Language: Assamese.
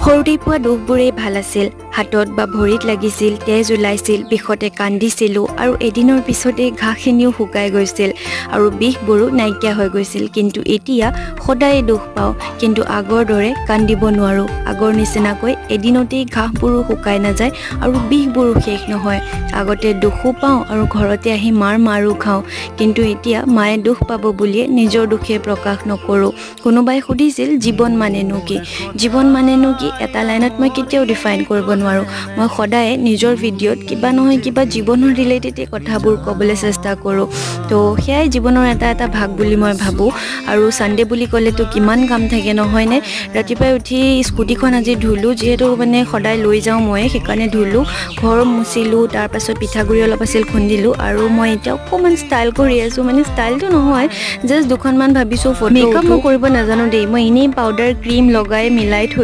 সৰুতে পোৱা দুখবোৰেই ভাল আছিল। হাতত বা ভৰিত লাগিছিল, তেজ ওলাইছিল, বিষতে কান্দিছিলোঁ আৰু এদিনৰ পিছতে ঘাঁহখিনিও শুকাই গৈছিল আৰু বিষবোৰো নাইকিয়া হৈ গৈছিল। কিন্তু এতিয়া সদায় দুখ পাওঁ, কিন্তু আগৰ দৰে কান্দিব নোৱাৰোঁ। আগৰ নিচিনাকৈ এদিনতেই ঘাঁহবোৰো শুকাই নাযায় আৰু বিষবোৰো শেষ নহয়। আগতে দুখো পাওঁ আৰু ঘৰতে আহি মাৰ মাৰো খাওঁ, কিন্তু এতিয়া মায়ে দুখ পাব বুলিয়ে নিজৰ দুখে প্ৰকাশ নকৰোঁ। কোনোবাই সুধিছিল জীৱন মানেনো কি? জীৱন মানেনো কি এটা লাইনত মই কেতিয়াও ডিফাইন কৰিব নোৱাৰোঁ। মই সদায় নিজৰ ভিডিঅ'ত কিবা নহয় কিবা জীৱনৰ ৰিলেটেডে কথাবোৰ ক'বলৈ চেষ্টা কৰোঁ। তো সেয়াই জীৱনৰ এটা ভাগ বুলি মই ভাবোঁ। আৰু ছানডে বুলি ক'লেতো কিমান কাম থাকে নহয়নে? ৰাতিপুৱাই উঠি স্কুটিখন আজি ধুলোঁ, যিহেতু মানে সদায় লৈ যাওঁ মই, সেইকাৰণে ধুলোঁ, ঘৰ মুচিলোঁ, তাৰপাছত পিঠাগুড়ি অলপ আছিল খুন্দিলোঁ আৰু মই এতিয়া অকণমান ষ্টাইল কৰি আছোঁ। মানে ষ্টাইলটো নহয়, জাষ্ট দুখনমান ভাবিছোঁ ফটো। মেকআপ মই কৰিব নাজানো দেই, মই এনেই পাউডাৰ ক্ৰীম লগাই মিলাই থৈ